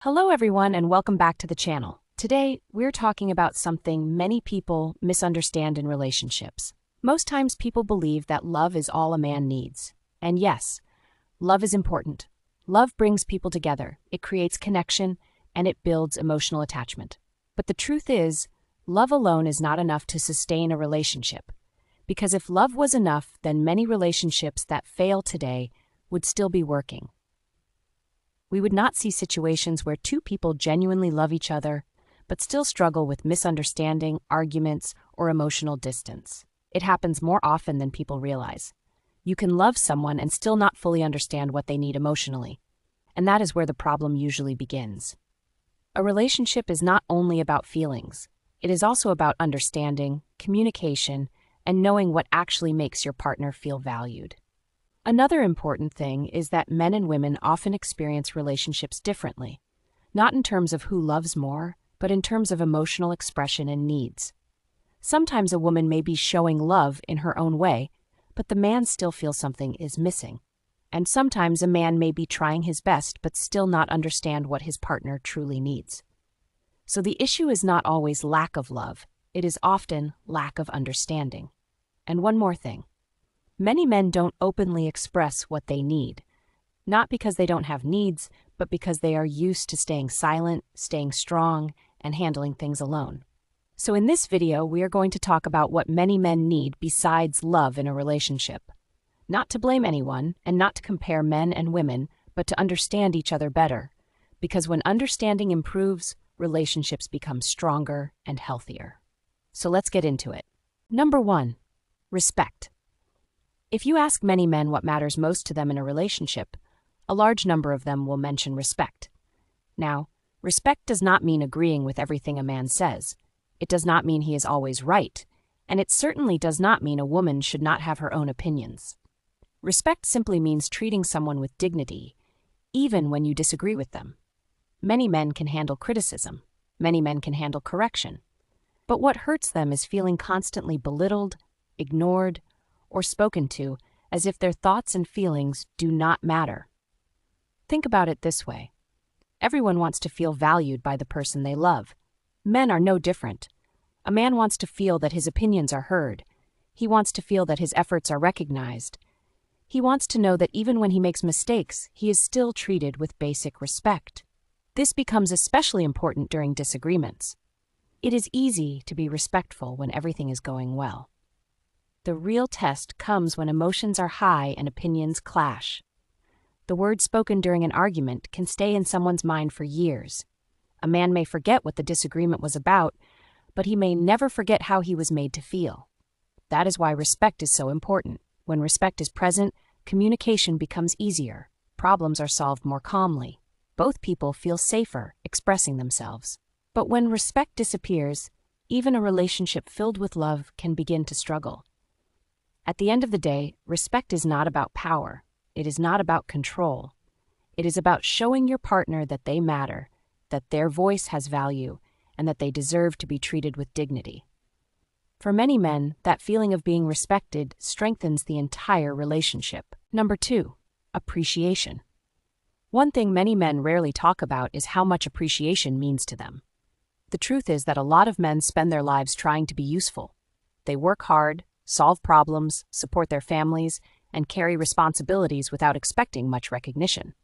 Hello everyone and welcome back to the channel. Today, we're talking about something many people misunderstand in relationships. Most times people believe that love is all a man needs. And yes, love is important. Love brings people together, it creates connection, and it builds emotional attachment. But the truth is, love alone is not enough to sustain a relationship. Because if love was enough, then many relationships that fail today would still be working. We would not see situations where two people genuinely love each other, but still struggle with misunderstanding, arguments, or emotional distance. It happens more often than people realize. You can love someone and still not fully understand what they need emotionally, and that is where the problem usually begins. A relationship is not only about feelings, it is also about understanding, communication, and knowing what actually makes your partner feel valued. Another important thing is that men and women often experience relationships differently, not in terms of who loves more, but in terms of emotional expression and needs. Sometimes a woman may be showing love in her own way, but the man still feels something is missing. And sometimes a man may be trying his best but still not understand what his partner truly needs. So the issue is not always lack of love, it is often lack of understanding. And one more thing. Many men don't openly express what they need, not because they don't have needs, but because they are used to staying silent, staying strong, and handling things alone. So in this video, we are going to talk about what many men need besides love in a relationship. Not to blame anyone, and not to compare men and women, but to understand each other better. Because when understanding improves, relationships become stronger and healthier. So let's get into it. Number 1. Respect. If you ask many men what matters most to them in a relationship, a large number of them will mention respect. Now, respect does not mean agreeing with everything a man says. It does not mean he is always right, and it certainly does not mean a woman should not have her own opinions. Respect simply means treating someone with dignity, even when you disagree with them. Many men can handle criticism. Many men can handle correction. But what hurts them is feeling constantly belittled, ignored, or spoken to as if their thoughts and feelings do not matter. Think about it this way. Everyone wants to feel valued by the person they love. Men are no different. A man wants to feel that his opinions are heard. He wants to feel that his efforts are recognized. He wants to know that even when he makes mistakes, he is still treated with basic respect. This becomes especially important during disagreements. It is easy to be respectful when everything is going well. The real test comes when emotions are high and opinions clash. The words spoken during an argument can stay in someone's mind for years. A man may forget what the disagreement was about, but he may never forget how he was made to feel. That is why respect is so important. When respect is present, communication becomes easier. Problems are solved more calmly. Both people feel safer expressing themselves. But when respect disappears, even a relationship filled with love can begin to struggle. At the end of the day, respect is not about power. It is not about control. It is about showing your partner that they matter, that their voice has value, and that they deserve to be treated with dignity. For many men, that feeling of being respected strengthens the entire relationship. Number 2, appreciation. One thing many men rarely talk about is how much appreciation means to them. The truth is that a lot of men spend their lives trying to be useful. They work hard, solve problems, support their families, and carry responsibilities without expecting much recognition.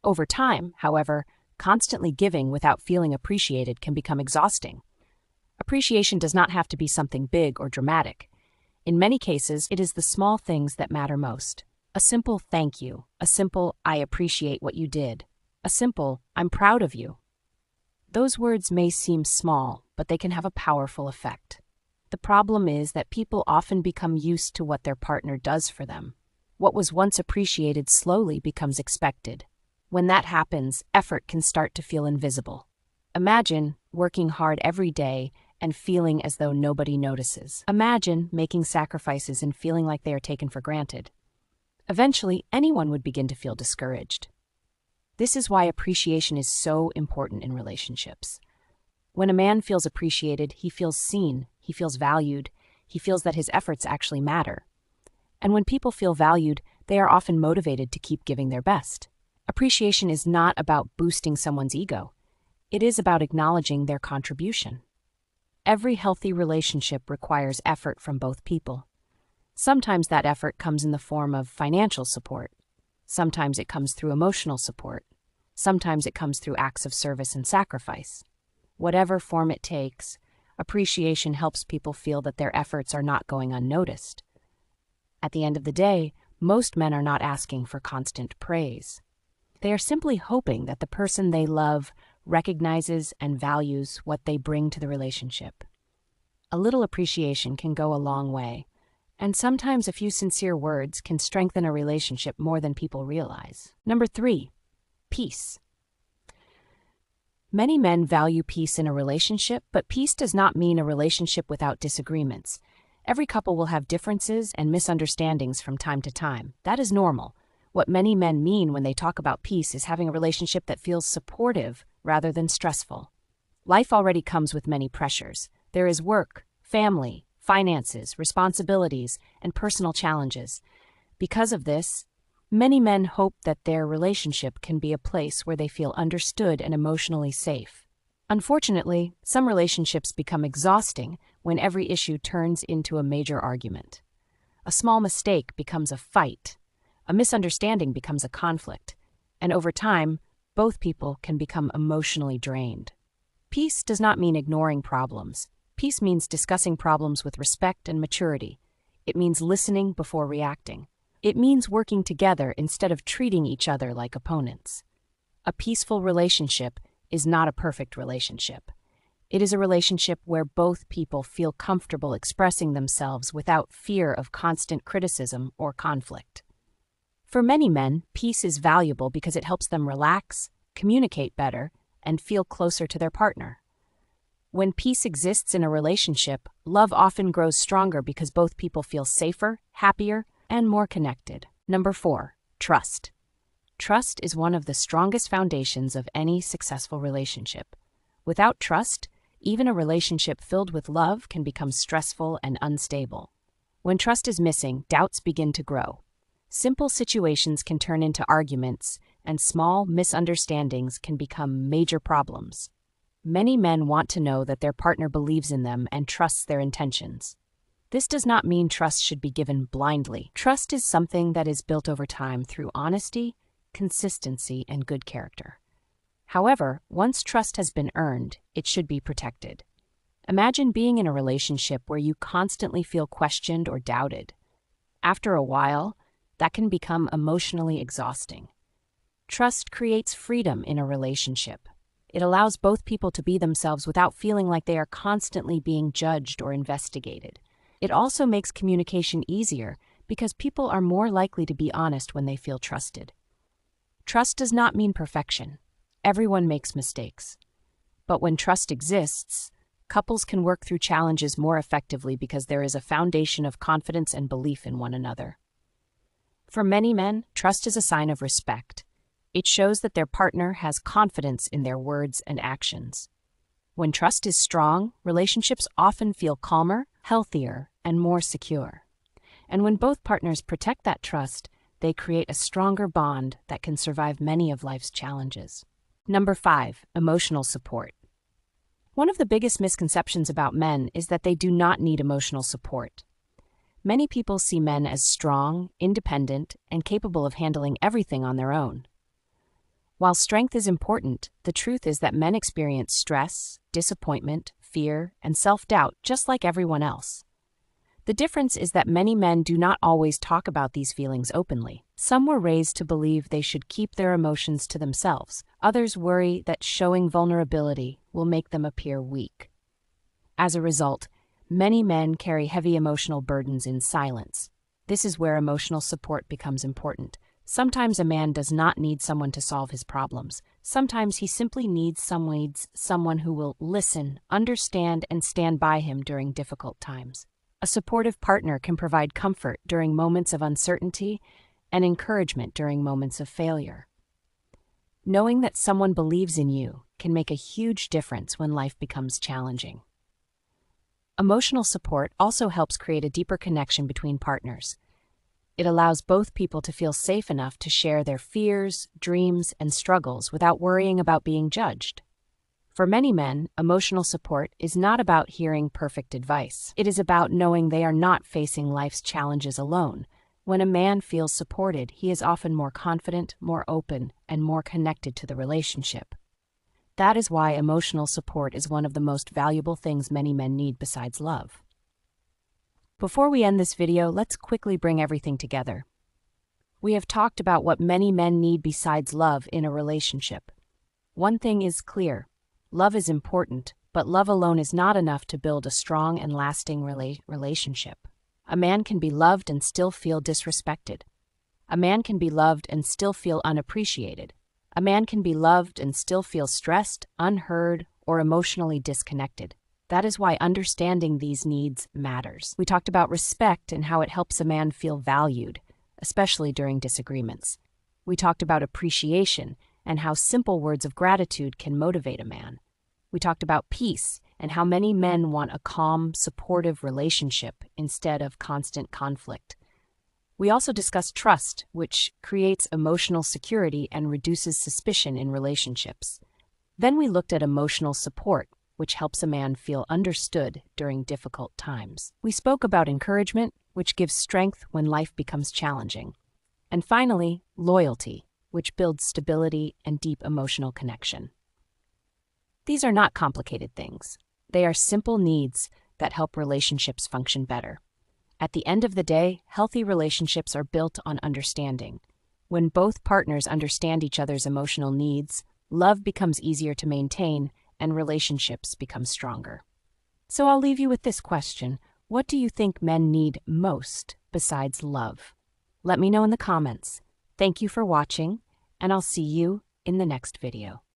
Over time, however, constantly giving without feeling appreciated can become exhausting. Appreciation does not have to be something big or dramatic. In many cases, it is the small things that matter most. A simple thank you, a simple I appreciate what you did, a simple I'm proud of you. Those words may seem small, but they can have a powerful effect. The problem is that people often become used to what their partner does for them. What was once appreciated slowly becomes expected. When that happens, effort can start to feel invisible. Imagine working hard every day and feeling as though nobody notices. Imagine making sacrifices and feeling like they are taken for granted. Eventually, anyone would begin to feel discouraged. This is why appreciation is so important in relationships. When a man feels appreciated, he feels seen, he feels valued, he feels that his efforts actually matter. And when people feel valued, they are often motivated to keep giving their best. Appreciation is not about boosting someone's ego. It is about acknowledging their contribution. Every healthy relationship requires effort from both people. Sometimes that effort comes in the form of financial support. Sometimes it comes through emotional support. Sometimes it comes through acts of service and sacrifice. Whatever form it takes, appreciation helps people feel that their efforts are not going unnoticed. At the end of the day, most men are not asking for constant praise. They are simply hoping that the person they love recognizes and values what they bring to the relationship. A little appreciation can go a long way, and sometimes a few sincere words can strengthen a relationship more than people realize. Number 3, peace. Many men value peace in a relationship, but peace does not mean a relationship without disagreements. Every couple will have differences and misunderstandings from time to time. That is normal. What many men mean when they talk about peace is having a relationship that feels supportive rather than stressful. Life already comes with many pressures. There is work, family, finances, responsibilities, and personal challenges. Because of this, many men hope that their relationship can be a place where they feel understood and emotionally safe. Unfortunately, some relationships become exhausting when every issue turns into a major argument. A small mistake becomes a fight. A misunderstanding becomes a conflict. And over time, both people can become emotionally drained. Peace does not mean ignoring problems. Peace means discussing problems with respect and maturity. It means listening before reacting. It means working together instead of treating each other like opponents. A peaceful relationship is not a perfect relationship. It is a relationship where both people feel comfortable expressing themselves without fear of constant criticism or conflict. For many men, peace is valuable because it helps them relax, communicate better, and feel closer to their partner. When peace exists in a relationship, love often grows stronger because both people feel safer, happier, and more connected. Number 4, trust. Trust is one of the strongest foundations of any successful relationship. Without trust, even a relationship filled with love can become stressful and unstable. When trust is missing, doubts begin to grow. Simple situations can turn into arguments, and small misunderstandings can become major problems. Many men want to know that their partner believes in them and trusts their intentions. This does not mean trust should be given blindly. Trust is something that is built over time through honesty, consistency, and good character. However, once trust has been earned, it should be protected. Imagine being in a relationship where you constantly feel questioned or doubted. After a while, that can become emotionally exhausting. Trust creates freedom in a relationship. It allows both people to be themselves without feeling like they are constantly being judged or investigated. It also makes communication easier because people are more likely to be honest when they feel trusted. Trust does not mean perfection. Everyone makes mistakes. But when trust exists, couples can work through challenges more effectively because there is a foundation of confidence and belief in one another. For many men, trust is a sign of respect. It shows that their partner has confidence in their words and actions. When trust is strong, relationships often feel calmer, healthier, and more secure. And when both partners protect that trust, they create a stronger bond that can survive many of life's challenges. Number 5, emotional support. One of the biggest misconceptions about men is that they do not need emotional support. Many people see men as strong, independent, and capable of handling everything on their own. While strength is important, the truth is that men experience stress, disappointment, fear, and self-doubt just like everyone else. The difference is that many men do not always talk about these feelings openly. Some were raised to believe they should keep their emotions to themselves. Others worry that showing vulnerability will make them appear weak. As a result, many men carry heavy emotional burdens in silence. This is where emotional support becomes important. Sometimes a man does not need someone to solve his problems. Sometimes he simply needs someone who will listen, understand, and stand by him during difficult times. A supportive partner can provide comfort during moments of uncertainty and encouragement during moments of failure. Knowing that someone believes in you can make a huge difference when life becomes challenging. Emotional support also helps create a deeper connection between partners. It allows both people to feel safe enough to share their fears, dreams, and struggles without worrying about being judged. For many men, emotional support is not about hearing perfect advice. It is about knowing they are not facing life's challenges alone. When a man feels supported, he is often more confident, more open, and more connected to the relationship. That is why emotional support is one of the most valuable things many men need besides love. Before we end this video, let's quickly bring everything together. We have talked about what many men need besides love in a relationship. One thing is clear. Love is important, but love alone is not enough to build a strong and lasting relationship. A man can be loved and still feel disrespected. A man can be loved and still feel unappreciated. A man can be loved and still feel stressed, unheard, or emotionally disconnected. That is why understanding these needs matters. We talked about respect and how it helps a man feel valued, especially during disagreements. We talked about appreciation and how simple words of gratitude can motivate a man. We talked about peace and how many men want a calm, supportive relationship instead of constant conflict. We also discussed trust, which creates emotional security and reduces suspicion in relationships. Then we looked at emotional support, which helps a man feel understood during difficult times. We spoke about encouragement, which gives strength when life becomes challenging. And finally, loyalty, which builds stability and deep emotional connection. These are not complicated things. They are simple needs that help relationships function better. At the end of the day, healthy relationships are built on understanding. When both partners understand each other's emotional needs, love becomes easier to maintain and relationships become stronger. So I'll leave you with this question. What do you think men need most besides love? Let me know in the comments. Thank you for watching, and I'll see you in the next video.